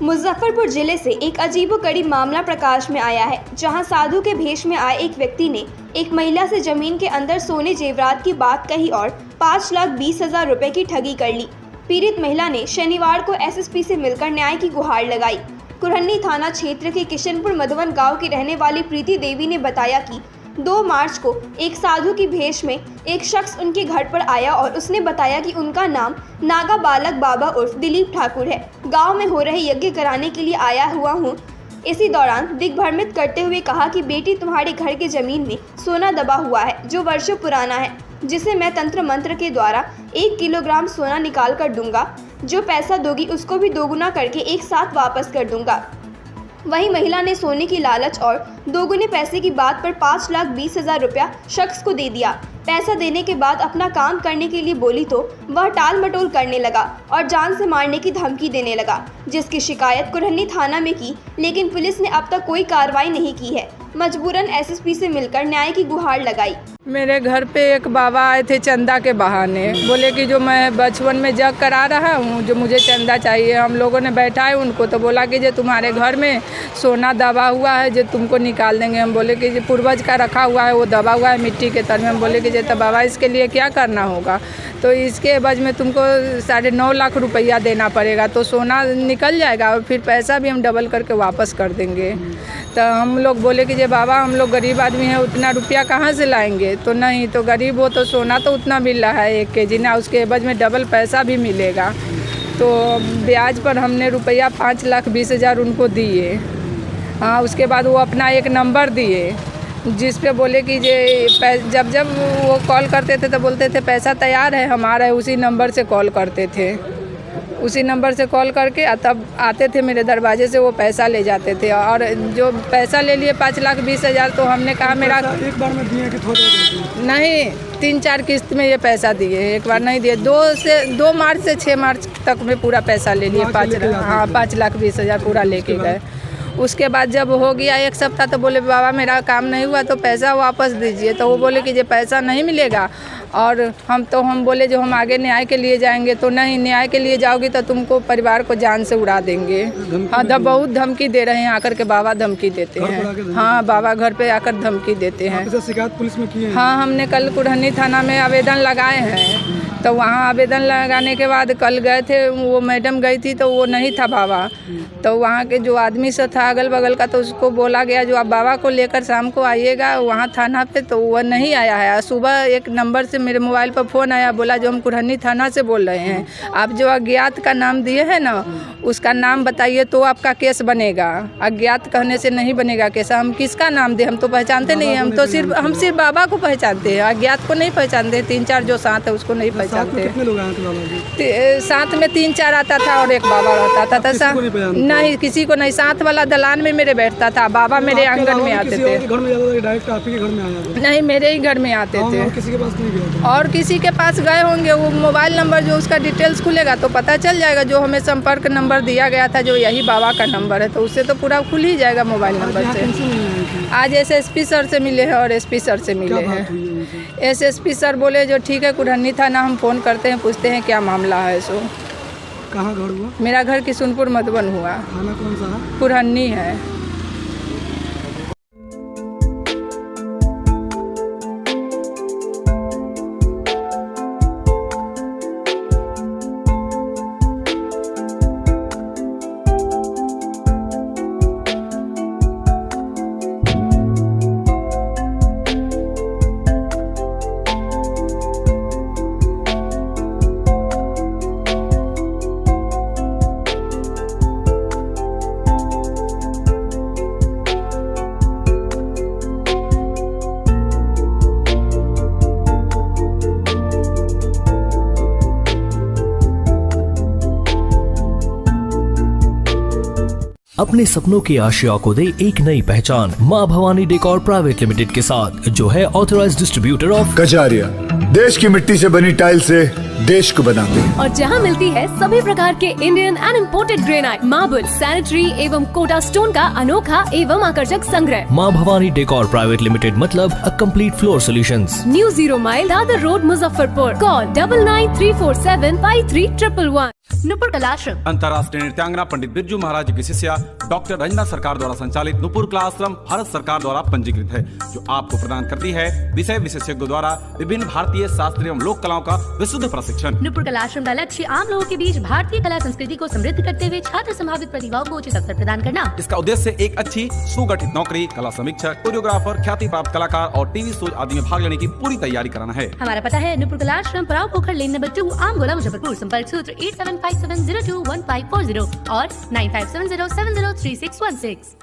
मुजफ्फरपुर जिले से एक अजीबोगरीब मामला प्रकाश में आया है, जहां साधु के भेष में आए एक व्यक्ति ने एक महिला से जमीन के अंदर सोने जेवरात की बात कही और 5,20,000 रुपए की ठगी कर ली। पीड़ित महिला ने शनिवार को एसएसपी से मिलकर न्याय की गुहार लगाई। कुरहनी थाना क्षेत्र के किशनपुर मधुवन गांव की रहने वाली प्रीति देवी ने बताया कि 2 मार्च को एक साधु की भेष में एक शख्स उनके घर पर आया और उसने बताया कि उनका नाम नागा बालक बाबा उर्फ दिलीप ठाकुर है। गांव में हो रहे यज्ञ कराने के लिए आया हुआ हूँ। इसी दौरान दिग्भ्रमित करते हुए कहा कि बेटी, तुम्हारे घर की जमीन में सोना दबा हुआ है जो वर्षों पुराना है, जिसे मैं तंत्र मंत्र के द्वारा 1 किलोग्राम सोना निकाल कर दूंगा। जो पैसा दोगी उसको भी दोगुना करके एक साथ वापस कर दूंगा। वहीं महिला ने सोने की लालच और दोगुने पैसे की बात पर 5,20,000 रुपया शख्स को दे दिया। पैसा देने के बाद अपना काम करने के लिए बोली तो वह टाल मटोल करने लगा और जान से मारने की धमकी देने लगा, जिसकी शिकायत कुरहनी थाना में की, लेकिन पुलिस ने अब तक कोई कार्रवाई नहीं की है। मजबूरन एसएसपी से मिलकर न्याय की गुहार लगाई। मेरे घर पे एक बाबा आए थे चंदा के बहाने, बोले कि जो मैं बचपन में जग करा रहा हूँ, जो मुझे चंदा चाहिए। हम लोगों ने बैठाए उनको, तो बोला कि जो तुम्हारे घर में सोना दबा हुआ है जो तुमको निकाल देंगे। हम बोले कि जो पूर्वज का रखा हुआ है वो दबा हुआ है मिट्टी के तर में। हम बोले कि जो तो बाबा इसके लिए क्या करना होगा, तो इसके एवज में तुमको 9.5 लाख रुपया देना पड़ेगा, तो सोना निकल जाएगा और फिर पैसा भी हम डबल करके वापस कर देंगे। तो हम लोग बोले कि जे बाबा हम लोग गरीब आदमी हैं, उतना रुपया कहाँ से लाएंगे। तो नहीं, तो गरीब हो तो सोना तो उतना मिल रहा है 1 केजी ना, उसके एवज में डबल पैसा भी मिलेगा। तो ब्याज पर हमने रुपया 5,20,000 उनको दिए। हाँ, उसके बाद वो अपना एक नंबर दिए जिस पे बोले कि जब वो कॉल करते थे तो बोलते थे पैसा तैयार है हमारा है। उसी नंबर से कॉल करते थे, उसी नंबर से कॉल करके तब आते थे मेरे दरवाजे से, वो पैसा ले जाते थे। और जो पैसा ले लिए 5,20,000, तो हमने कहा मेरा एक बार में दिए कि थोड़े नहीं, 3-4 किस्त में ये पैसा दिए, एक बार नहीं दिए। 2 मार्च से 6 मार्च तक में पूरा पैसा ले लिए। 5,20,000 पूरा लेके गए। उसके बाद जब हो गया 1 सप्ताह तो बोले बाबा मेरा काम नहीं हुआ तो पैसा वापस दीजिए। तो वो बोले कि ये पैसा नहीं मिलेगा। और हम बोले जो हम आगे न्याय के लिए जाएंगे, तो नहीं, न्याय के लिए जाओगी तो तुमको परिवार को जान से उड़ा देंगे। हाँ, बहुत धमकी दे रहे हैं, आकर के बाबा धमकी देते हैं। हाँ, बाबा घर पे आकर धमकी देते हैं। शिकायत पुलिस में की है? हाँ, हमने कल कुरहनी थाना में आवेदन लगाए हैं। तो वहाँ आवेदन लगाने के बाद कल गए थे, वो मैडम गई थी तो वो नहीं था बाबा। तो वहाँ के जो आदमी से था अगल बगल का, तो उसको बोला गया जो आप बाबा को लेकर शाम को आइएगा वहाँ थाना पे, तो वह नहीं आया है। सुबह एक नंबर से मेरे मोबाइल पर फ़ोन आया, बोला जो हम कुरहनी थाना से बोल रहे हैं, आप जो अज्ञात का नाम दिए हैं ना उसका नाम बताइए तो आपका केस बनेगा। अज्ञात कहने से नहीं बनेगा केस। हम किसका नाम दें, हम तो पहचानते नहीं हैं। हम सिर्फ बाबा को पहचानते हैं, अज्ञात को नहीं पहचानते। 3-4 जो साथ है उसको नहीं पहचानते। साथ में 3-4 आता था और एक बाबा रहता था। नहीं, किसी को नहीं। साथ वाला दलान में मेरे बैठता था, बाबा मेरे आंगन में आते थे। नहीं, मेरे ही घर में आते थे। और किसी के पास गए होंगे, वो मोबाइल नंबर जो उसका डिटेल्स खुलेगा तो पता चल जाएगा। जो हमें संपर्क नंबर दिया गया था जो यही बाबा का नंबर है, तो उससे तो पूरा खुल ही जाएगा मोबाइल नंबर से। आज एसएसपी सर से मिले हैं और एसपी सर से मिले हैं। एसएसपी सर बोले जो ठीक है कुरहनी थाना हम फ़ोन करते हैं, पूछते हैं क्या मामला है। सो कहाँ घर हुआ? मेरा घर किशनपुर मधुवन हुआ। थाना कौन सा है? कुरहनी है। अपने सपनों की आशिया को दे एक नई पहचान माँ भवानी डेकोर प्राइवेट लिमिटेड के साथ, जो है ऑथराइज्ड डिस्ट्रीब्यूटर ऑफ कचारिया। देश की मिट्टी से बनी टाइल से देश को बनाते हैं। और जहां मिलती है सभी प्रकार के Indian and imported granite, marble, sanitary एवं कोटा स्टोन का अनोखा एवं आकर्षक संग्रह। माँ भवानी डेकोर प्राइवेट लिमिटेड मतलब a complete floor solutions. New 0 mile Dadar road Muzaffarpur. Call 9934753111। Nupur Kalashram अंतर्राष्ट्रीय नृत्यांगना पंडित बिरजू महाराज की शिष्या डॉक्टर रंजना सरकार द्वारा संचालित नुपुर कला आश्रम भारत सरकार द्वारा पंजीकृत है, जो आपको प्रदान करती है विषय विशेषज्ञों द्वारा विभिन्न भारतीय शास्त्रीय एवं लोक कलाओं का विशुद्ध प्रशिक्षण। नुपुर कलाश्रम का लक्ष्य आम लोगों के बीच भारतीय कला संस्कृति को समृद्ध करते हुए छात्र संभावित प्रतिभाओं को उचित अवसर प्रदान करना। इसका उद्देश्य एक अच्छी सुगठित नौकरी, कला समीक्षक, कोरियोग्राफर, ख्याति प्राप्त कलाकार और टीवी शो आदि में भाग लेने की पूरी तैयारी कराना है। हमारा पता है नुपुर कलाश्रम, पराव पोखर लेन नंबर 2, आम गोला मुजफ्फरपुर। संपर्क सूत्र 8757021540 और 9570703616।